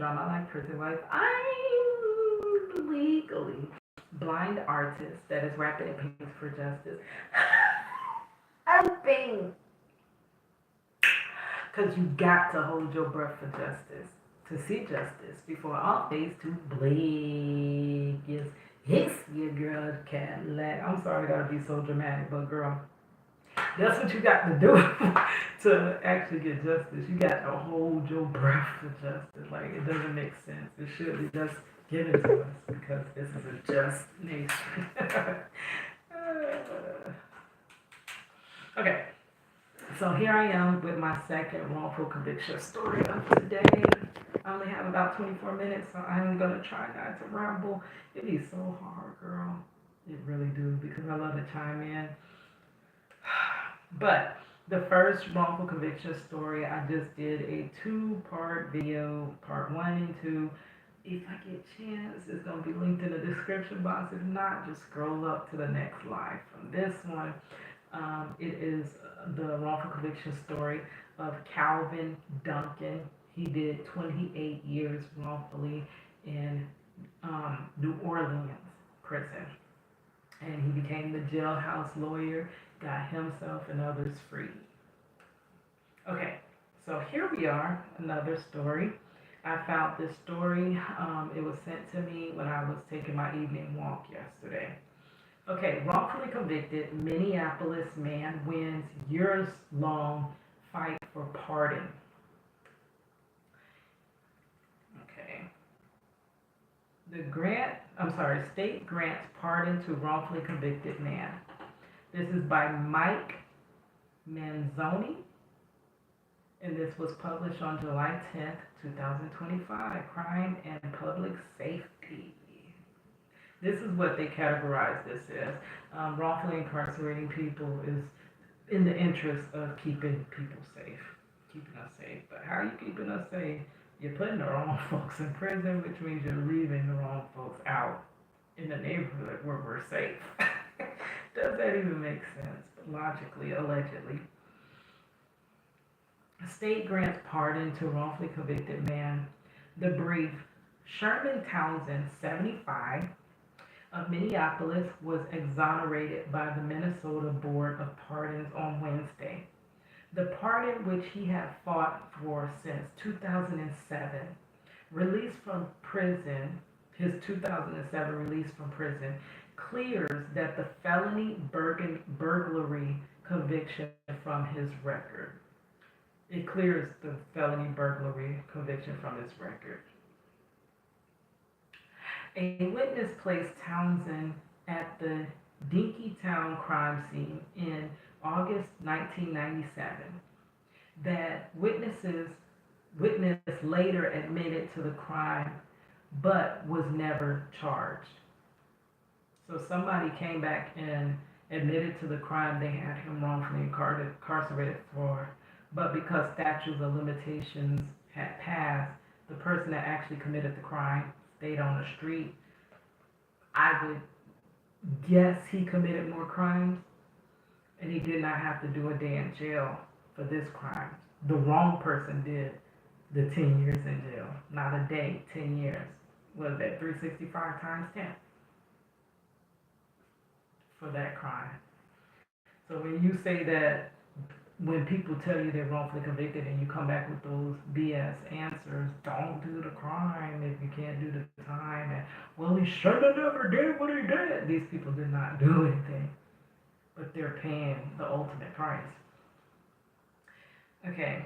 drama like Prison Life. I'm legally blind artist that is rapping and painting for justice. Hoping. Because you got to hold your breath for justice. To see justice before all face to bleak. Yes, yes, your girl Cadillac. I'm sorry I gotta be so dramatic, but girl, that's what you got to do to actually get justice. You got to hold your breath for justice. Like, it doesn't make sense. It should be just given to us because this is a just nation. Okay, so here I am with my second wrongful conviction story of today. I only have about 24 minutes, so I'm going to try not to ramble. It is so hard, girl. It really do, because I love to chime in. But the first wrongful conviction story, I just did a 2-part video, part 1 and 2. If I get a chance, it's going to be linked in the description box. If not, just scroll up to the next live from this one. It is the wrongful conviction story of Calvin Duncan. He did 28 years wrongfully in New Orleans prison. And he became the jailhouse lawyer, got himself and others free. Okay, so here we are, another story. I found this story. It was sent to me when I was taking my evening walk yesterday. Okay, wrongfully convicted Minneapolis man wins years-long fight for pardon. Okay. State grants pardon to wrongfully convicted man. This is by Mike Manzoni, and this was published on July 10th, 2025. Crime and public safety. This is what they categorize this as. Wrongfully incarcerating people is in the interest of keeping people safe, keeping us safe. But how are you keeping us safe? You're putting the wrong folks in prison, which means you're leaving the wrong folks out in the neighborhood where we're safe. Does that even make sense? But logically, allegedly. State grants pardon to wrongfully convicted man. The brief. Sherman Townsend, 75, of Minneapolis, was exonerated by the Minnesota Board of Pardons on Wednesday. The pardon, which he had fought for since 2007, released from prison, his 2007 release from prison, clears that the felony burglary conviction from his record. It clears the felony burglary conviction from his record. A witness placed Townsend at the Dinkytown crime scene in August 1997. That witness later admitted to the crime, but was never charged. So somebody came back and admitted to the crime they had him wrongfully incarcerated for, but because statutes of limitations had passed, the person that actually committed the crime stayed on the street. I would guess he committed more crimes, and he did not have to do a day in jail for this crime. The wrong person did the 10 years in jail, not a day, 10 years. Was that 365 times 10 for that crime? So when you say that, when people tell you they're wrongfully convicted and you come back with those BS answers, don't do the crime if you can't do the time, and well, he should have never did what he did. These people did not do anything, but they're paying the ultimate price. Okay.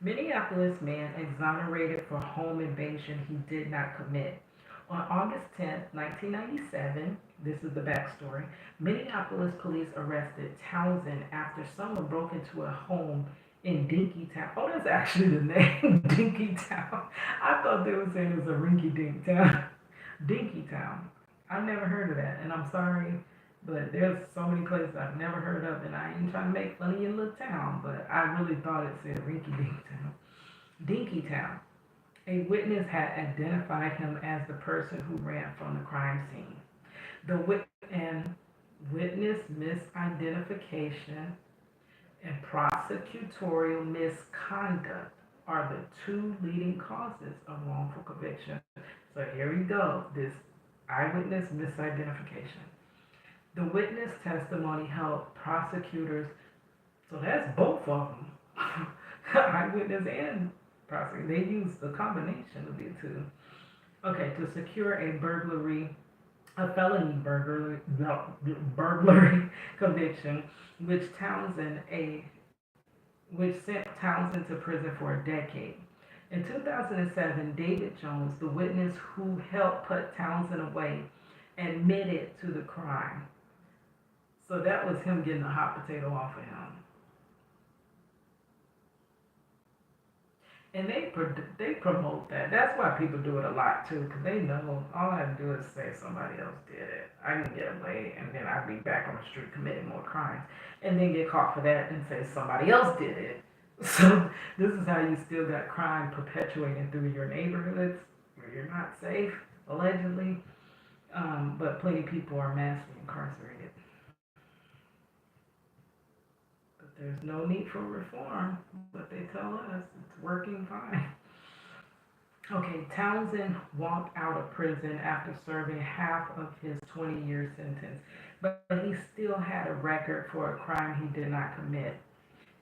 Minneapolis man exonerated for home invasion he did not commit. On August 10th, 1997, this is the backstory, Minneapolis police arrested Townsend after someone broke into a home in Dinkytown. Oh, that's actually the name, Dinkytown. I thought they were saying it was a rinky-dink town. Dinkytown. I've never heard of that, and I'm sorry, but there's so many places I've never heard of, and I ain't trying to make fun of your little town, but I really thought it said rinky-dink town. Dinkytown. A witness had identified him as the person who ran from the crime scene. The witness misidentification and prosecutorial misconduct are the two leading causes of wrongful conviction. So here we go, this eyewitness misidentification. The witness testimony helped prosecutors, so that's both of them, eyewitness and prosecutor. They used the combination of the two. Okay, to secure a felony burglary, no, burglary conviction, which sent Townsend to prison for a decade. In 2007, David Jones, the witness who helped put Townsend away, admitted to the crime. So that was him getting a hot potato off of him. And they promote that. That's why people do it a lot too, because they know all I have to do is say somebody else did it. I can get away, and then I'd be back on the street committing more crimes, and then get caught for that and say somebody else did it. So this is how you still got crime perpetuating through your neighborhoods where you're not safe, allegedly, but plenty of people are massively incarcerated. But there's no need for reform, but they tell us it's working fine. Okay, Townsend walked out of prison after serving half of his 20-year sentence, but he still had a record for a crime he did not commit.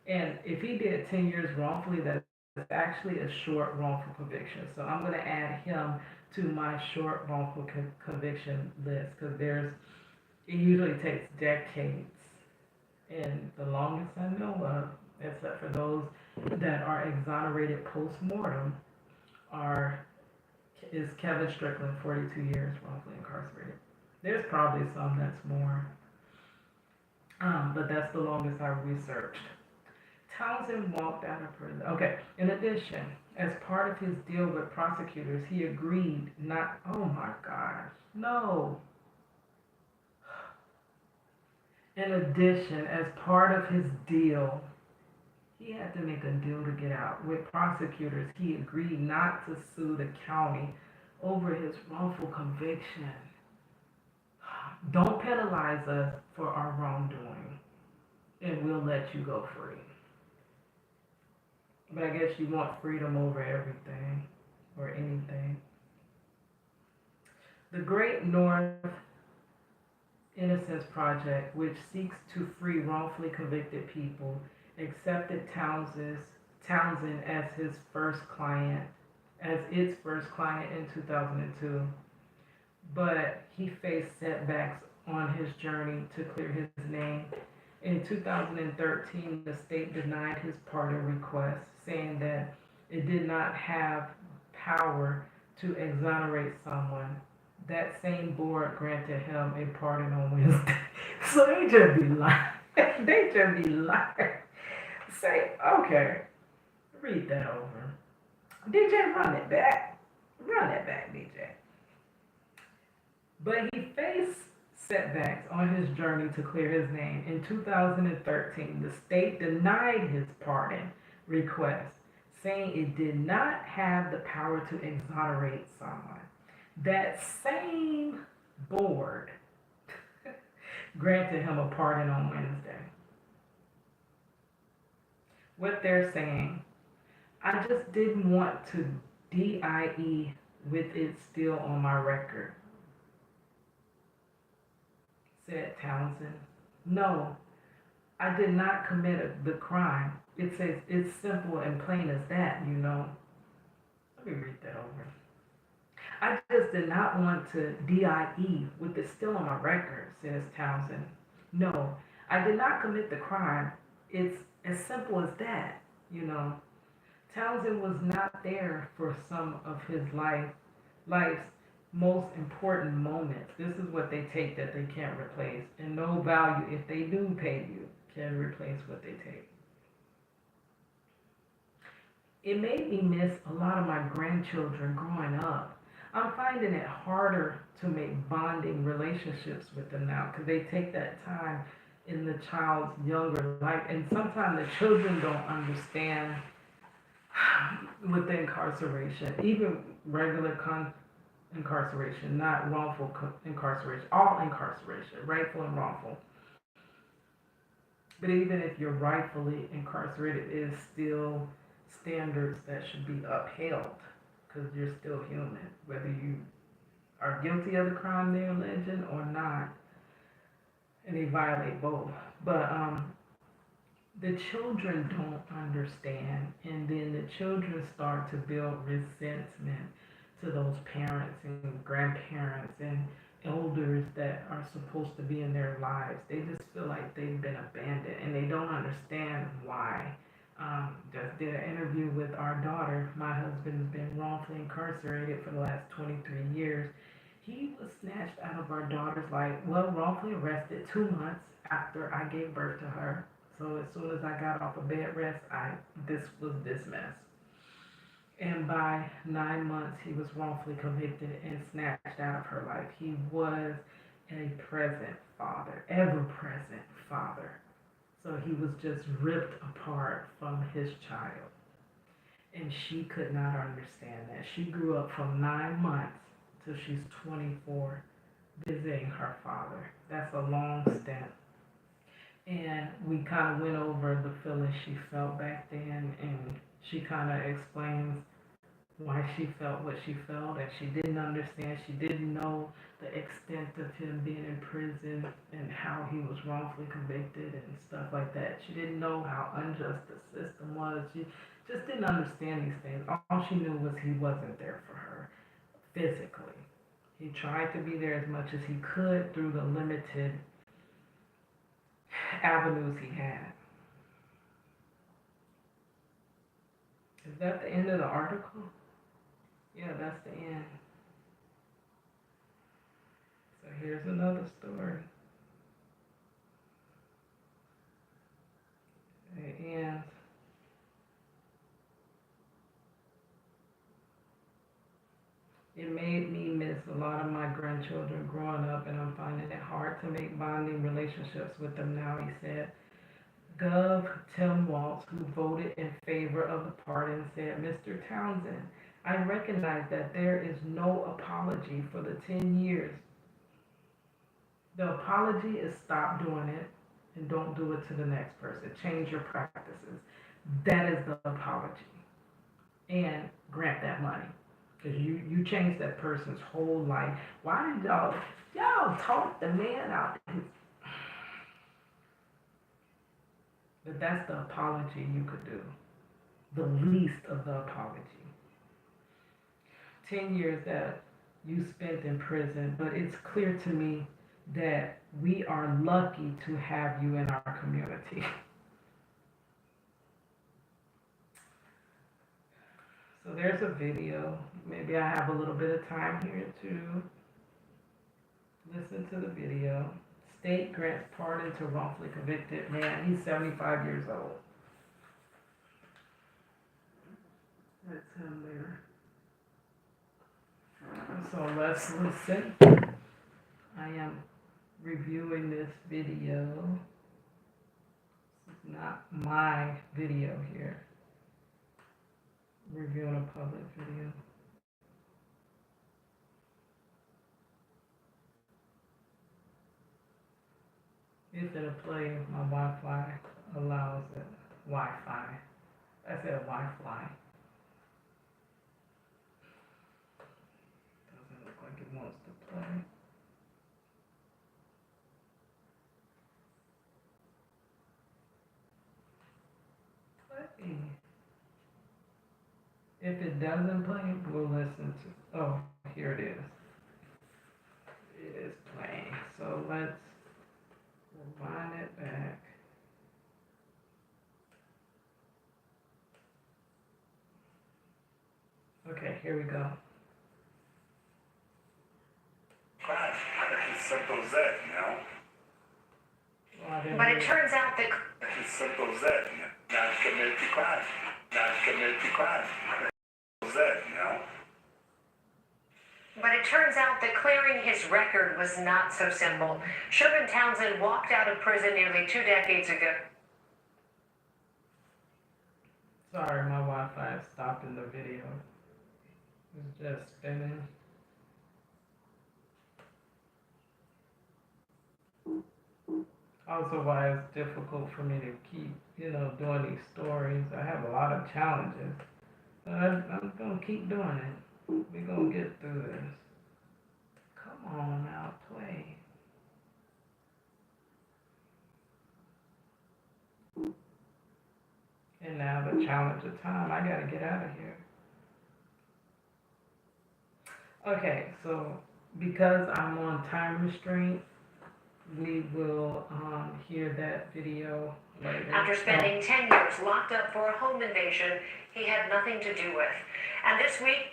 And if he did 10 years wrongfully, that's actually a short wrongful conviction. So I'm going to add him to my short wrongful conviction list, because it usually takes decades. And the longest I know of, except for those that are exonerated post-mortem, is Kevin Strickland, 42 years wrongfully incarcerated. There's probably some that's more, but that's the longest I researched. Townsend walked out of prison. Okay, in addition, as part of his deal with prosecutors, he agreed not, oh my gosh, no. In addition, as part of his deal, he had to make a deal to get out. With prosecutors, he agreed not to sue the county over his wrongful conviction. Don't penalize us for our wrongdoing, and we'll let you go free. But I guess you want freedom over everything or anything. The Great North Innocence Project, which seeks to free wrongfully convicted people, accepted Townsend as its first client in 2002. But he faced setbacks on his journey to clear his name. In 2013, the state denied his pardon request, saying that it did not have power to exonerate someone. That same board granted him a pardon on Wednesday. So they just be lying. They just be lying. Say, okay, read that over. DJ, run it back. Run it back, DJ. But he faced setbacks on his journey to clear his name. In 2013, the state denied his pardon request, saying it did not have the power to exonerate someone. That same board granted him a pardon on Wednesday. What they're saying, I just didn't want to DIE with it still on my record, said Townsend. No, I did not commit the crime. It says it's simple and plain as that, you know. Let me read that over. I just did not want to DIE with it still on my record, says Townsend. No, I did not commit the crime. It's as simple as that, you know. Townsend was not there for some of his life's most important moments. This is what they take that they can't replace. And no value, if they do pay you, can replace what they take. It made me miss a lot of my grandchildren growing up. I'm finding it harder to make bonding relationships with them now because they take that time in the child's younger life. And sometimes the children don't understand with the incarceration, even regular incarceration, not wrongful incarceration, all incarceration, rightful and wrongful. But even if you're rightfully incarcerated, it is still standards that should be upheld because you're still human, whether you are guilty of the crime they're alleging or not, and they violate both. But the children don't understand, and then the children start to build resentment to those parents and grandparents and elders that are supposed to be in their lives. They just feel like they've been abandoned, and they don't understand why. Just did an interview with our daughter. My husband has been wrongfully incarcerated for the last 23 years. He was snatched out of our daughter's life, well, wrongfully arrested 2 months after I gave birth to her. So as soon as I got off of bed rest, this was this mess. And by 9 months, he was wrongfully convicted and snatched out of her life. He was a present father, ever present father. So he was just ripped apart from his child. And she could not understand that. She grew up from 9 months till she's 24 visiting her father. That's a long stint. And we kind of went over the feelings she felt back then, and she kind of explains why she felt what she felt, and she didn't understand. She didn't know the extent of him being in prison and how he was wrongfully convicted and stuff like that. She didn't know how unjust the system was. She just didn't understand these things. All she knew was he wasn't there for her physically. He tried to be there as much as he could through the limited avenues he had. Is that the end of the article? Yeah, that's the end. So here's another story. It ends. It made me miss a lot of my grandchildren growing up, and I'm finding it hard to make bonding relationships with them now, he said. Gov. Tim Waltz, who voted in favor of the pardon, said, Mr. Townsend, I recognize that there is no apology for the 10 years. The apology is stop doing it and don't do it to the next person. Change your practices. That is the apology. And grant that money. Because you changed that person's whole life. Why did y'all talk the man out? But that's the apology you could do. The least of the apology. 10 years that you spent in prison, but it's clear to me that we are lucky to have you in our community. So there's a video. Maybe I have a little bit of time here to listen to the video. State grants pardon to wrongfully convicted man. He's 75 years old. That's him there. So let's listen. I am reviewing this video. This is not my video here. I'm reviewing a public video. If it'll play, my Wi-Fi allows it. Wi-Fi. I said Wi-Fi. Doesn't look like it wants to play. Play. If it doesn't play, we'll listen to. Oh, here it is. It is playing. So let's rewind it back. Okay, here we go. Crime. It's simple as that, you know. But it turns out that It's simple as that, you know. Not commit the crime. Not commit the crime. Simple as that, you know. But it turns out that clearing his record was not so simple. Sherman Townsend walked out of prison nearly 2 decades ago. Sorry, my Wi-Fi is stopping the video. It's just spinning. Also, why it's difficult for me to keep doing these stories. I have a lot of challenges, but I'm gonna keep doing it. We're gonna get through this. Come on now, play. And now the challenge of time. I gotta get out of here. Okay, so because I'm on time restraint, we will hear that video later. After spending 10 years locked up for a home invasion he had nothing to do with. And this week,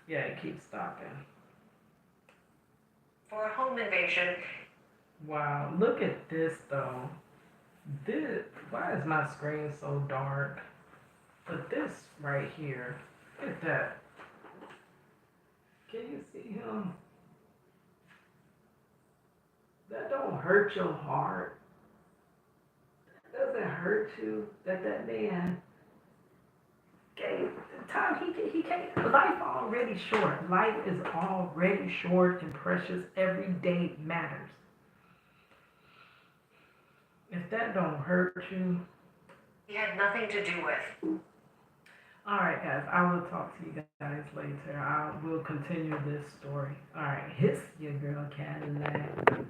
Yeah, it keeps stopping. for a home invasion, Wow, look at this though. Why is my screen so dark? But this right here, look at that. Can you see him? That don't hurt your heart. That doesn't hurt you that man gave the time he can't. Life already short. Life is already short and precious. Every day matters. If that don't hurt you, he had nothing to do with. all right, guys. I will talk to you guys later. I will continue this story. All right, it's your girl Cadillac.